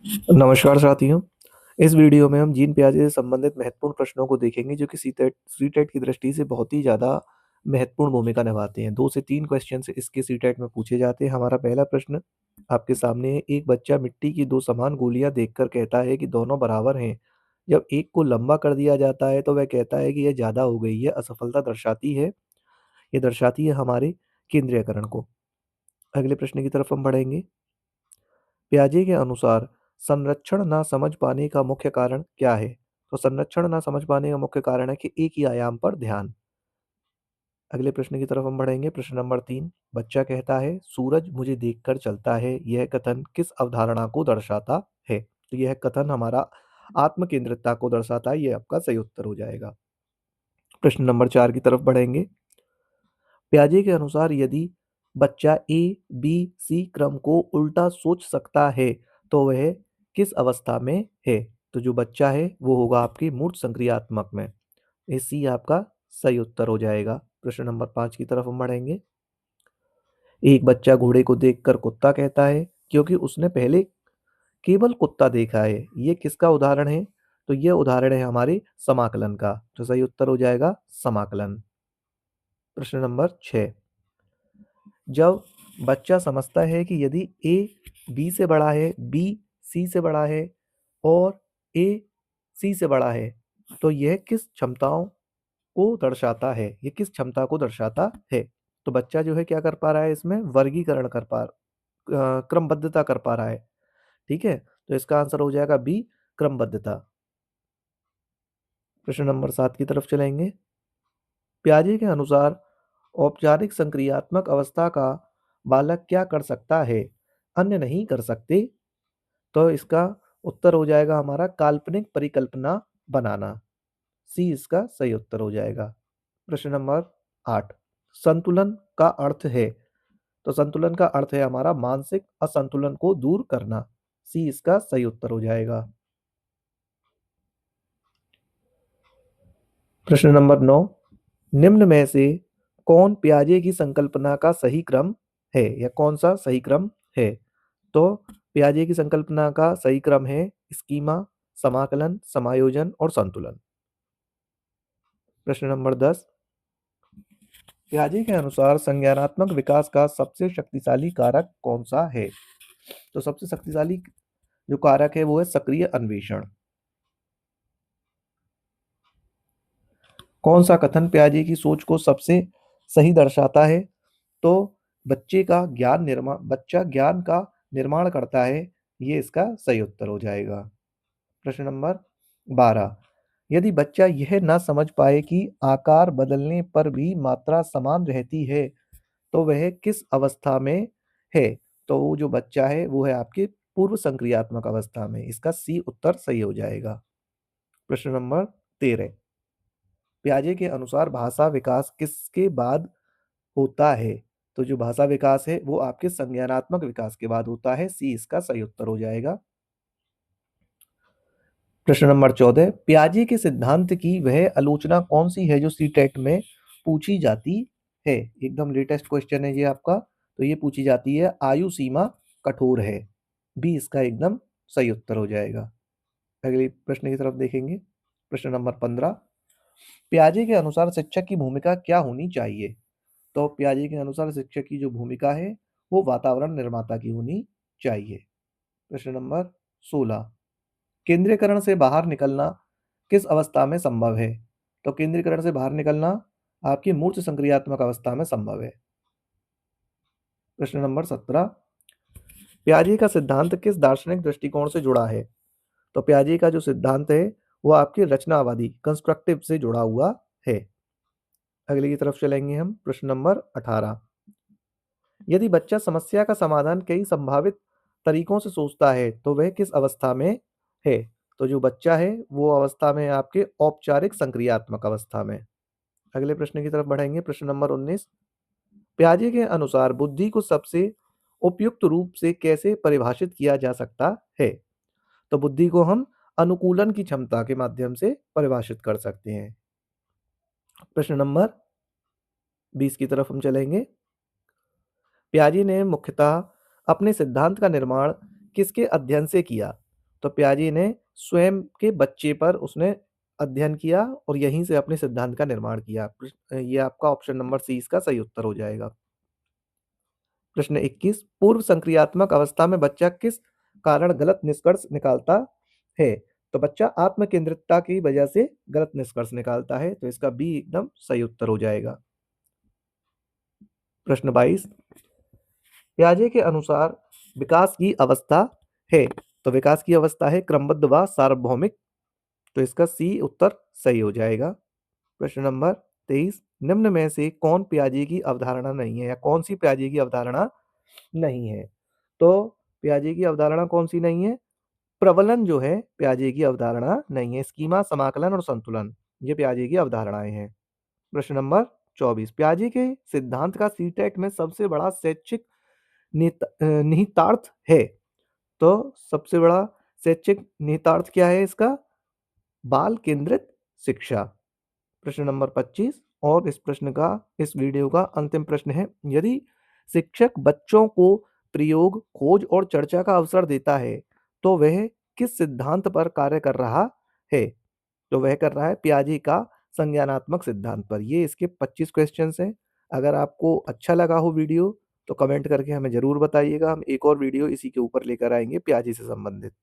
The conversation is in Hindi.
नमस्कार साथियों। इस वीडियो में हम जीन पियाजे से संबंधित महत्वपूर्ण प्रश्नों को देखेंगे जो कि सीटेट की दृष्टि से बहुत ही ज़्यादा महत्वपूर्ण भूमिका निभाते हैं। 2 से 3 क्वेश्चन इसके सीटेट में पूछे जाते हैं। हमारा पहला प्रश्न आपके सामने है। एक बच्चा मिट्टी की 2 समान गोलियां देखकर कहता है कि दोनों बराबर हैं। जब एक को लंबा कर दिया जाता है तो वह कहता है कि यह ज़्यादा हो गई। यह असफलता दर्शाती है। ये दर्शाती है हमारे केंद्रीयकरण को। अगले प्रश्न की तरफ हम बढ़ेंगे। पियाजे के अनुसार संरक्षण ना समझ पाने का मुख्य कारण क्या है? तो संरक्षण ना समझ पाने का मुख्य कारण है कि एक ही आयाम पर ध्यान। अगले प्रश्न की तरफ हम बढ़ेंगे। प्रश्न नंबर 3। बच्चा कहता है, सूरज मुझे देखकर चलता है। यह कथन किस अवधारणा को दर्शाता है? तो यह कथन हमारा आत्म केंद्रितता को दर्शाता है। यह आपका सही उत्तर हो जाएगा। प्रश्न नंबर 4 की तरफ बढ़ेंगे। पियाजे के अनुसार यदि बच्चा ए, बी, सी क्रम को उल्टा सोच सकता है तो वह किस अवस्था में है? तो जो बच्चा है वो होगा आपकी मूर्त संक्रियात्मक में। ये सी आपका सही उत्तर हो जाएगा। प्रश्न नंबर 5 की तरफ हम बढ़ेंगे। एक बच्चा घोड़े को देखकर कुत्ता कहता है क्योंकि उसने पहले केवल कुत्ता देखा है। ये किसका उदाहरण है? तो ये उदाहरण है हमारे समाकलन का। तो सही उत्तर हो जाएगा समाकलन। प्रश्न नंबर 6। जब बच्चा समझता है कि यदि ए बी से बड़ा है, बी सी से बड़ा है और ए सी से बड़ा है तो यह किस क्षमताओं को दर्शाता है? ये किस क्षमता को दर्शाता है? तो बच्चा जो है क्या कर पा रहा है, इसमें वर्गीकरण कर पा क्रमबद्धता कर पा रहा है। ठीक है, तो इसका आंसर हो जाएगा बी, क्रमबद्धता। प्रश्न नंबर 7 की तरफ चलेंगे। पियाजे के अनुसार औपचारिक संक्रियात्मक अवस्था का बालक क्या कर सकता है, अन्य नहीं कर सकते? तो इसका उत्तर हो जाएगा हमारा काल्पनिक परिकल्पना बनाना। सी इसका सही उत्तर हो जाएगा। प्रश्न नंबर 8। संतुलन का अर्थ है? तो संतुलन का अर्थ है हमारा मानसिक असंतुलन को दूर करना। सी इसका सही उत्तर हो जाएगा। प्रश्न नंबर 9। निम्न में से कौन पियाजे की संकल्पना का सही क्रम है या कौन सा सही क्रम है? तो पियाजे की संकल्पना का सही क्रम है स्कीमा, समाकलन, समायोजन और संतुलन। प्रश्न नंबर 10। पियाजे के अनुसार संज्ञानात्मक विकास का सबसे शक्तिशाली कारक कौन सा है? तो सबसे शक्तिशाली जो कारक है वो है सक्रिय अन्वेषण। कौन सा कथन पियाजे की सोच को सबसे सही दर्शाता है? तो बच्चा ज्ञान का निर्माण करता है। ये इसका सही उत्तर हो जाएगा। प्रश्न नंबर 12। यदि बच्चा यह ना समझ पाए कि आकार बदलने पर भी मात्रा समान रहती है तो वह किस अवस्था में है? तो वो जो बच्चा है वो है आपके पूर्व संक्रियात्मक अवस्था में। इसका सी उत्तर सही हो जाएगा। प्रश्न नंबर 13। पियाजे के अनुसार भाषा विकास किसके बाद होता है? तो जो भाषा विकास है वो आपके संज्ञानात्मक विकास के बाद होता है। सी इसका सही उत्तर हो जाएगा। प्रश्न नंबर 14। पियाजे के सिद्धांत की वह आलोचना कौन सी है जो सीटेट में पूछी जाती है? एकदम लेटेस्ट क्वेश्चन है ये आपका। तो ये पूछी जाती है आयु सीमा कठोर है। बी इसका एकदम सही उत्तर हो जाएगा। अगले प्रश्न की तरफ देखेंगे। प्रश्न नंबर 15। पियाजे के अनुसार शिक्षक की भूमिका क्या होनी चाहिए? तो पियाजे के अनुसार शिक्षक की जो भूमिका है वो वातावरण निर्माता की होनी चाहिए। प्रश्न नंबर 16। केंद्रीकरण से बाहर निकलना किस अवस्था में संभव है? तो केंद्रीकरण से बाहर निकलना आपकी मूर्त संक्रियात्मक अवस्था में संभव है। प्रश्न नंबर 17। पियाजे का सिद्धांत किस दार्शनिक दृष्टिकोण से जुड़ा है? तो पियाजे का जो सिद्धांत है वो आपके रचनावादी कंस्ट्रक्टिव से जुड़ा हुआ है। अगले की तरफ चलेंगे हम। प्रश्न नंबर 18। यदि बच्चा समस्या का समाधान कई संभावित तरीकों से सोचता है तो वह किस अवस्था में है? तो जो बच्चा है वो अवस्था में है आपके औपचारिक संक्रियात्मक अवस्था में। अगले प्रश्न की तरफ बढ़ेंगे। प्रश्न नंबर 19। पियाजे के अनुसार बुद्धि को सबसे उपयुक्त रूप से कैसे परिभाषित किया जा सकता है? तो बुद्धि को हम अनुकूलन की क्षमता के माध्यम से परिभाषित कर सकते हैं। प्रश्न नंबर 20 की तरफ हम चलेंगे। पियाजे ने मुख्यतः अपने सिद्धांत का निर्माण किसके अध्ययन से किया? तो पियाजे ने स्वयं के बच्चे पर उसने अध्ययन किया और यहीं से अपने सिद्धांत का निर्माण किया। ये आपका ऑप्शन नंबर सी इसका सही उत्तर हो जाएगा। प्रश्न 21 पूर्व संक्रियात्मक अवस्था में बच्चा किस कारण गलत निष्कर्ष निकालता है? तो बच्चा आत्म-केंद्रितता की वजह से गलत निष्कर्ष निकालता है, तो इसका बी एकदम सही उत्तर हो जाएगा। प्रश्न 22 पियाजे के अनुसार विकास की अवस्था है, तो विकास की अवस्था है क्रमबद्ध व सार्वभौमिक, तो इसका सी उत्तर सही हो जाएगा। प्रश्न नंबर 23 निम्न में से कौन पियाजे की अवधारणा नहीं है या कौन सी पियाजे की अवधारणा नहीं है? तो पियाजे की अवधारणा कौन सी नहीं है? प्रबलन जो है पियाजे की अवधारणा नहीं है। स्कीमा, समाकलन और संतुलन ये पियाजे की अवधारणाएं हैं। प्रश्न नंबर 24 पियाजे के सिद्धांत का सीटेट में सबसे बड़ा शैक्षिक निहितार्थ है, तो सबसे बड़ा शैक्षिक निहितार्थ क्या है इसका? बाल केंद्रित शिक्षा। प्रश्न नंबर 25 और इस वीडियो का अंतिम प्रश्न है यदि शिक्षक बच्चों को प्रयोग, खोज और चर्चा का अवसर देता है तो वह किस सिद्धांत पर कार्य कर रहा है? तो वह कर रहा है पियाजे का संज्ञानात्मक सिद्धांत पर। ये इसके 25 क्वेश्चंस हैं। अगर आपको अच्छा लगा हो वीडियो तो कमेंट करके हमें ज़रूर बताइएगा। हम एक और वीडियो इसी के ऊपर लेकर आएंगे पियाजे से संबंधित।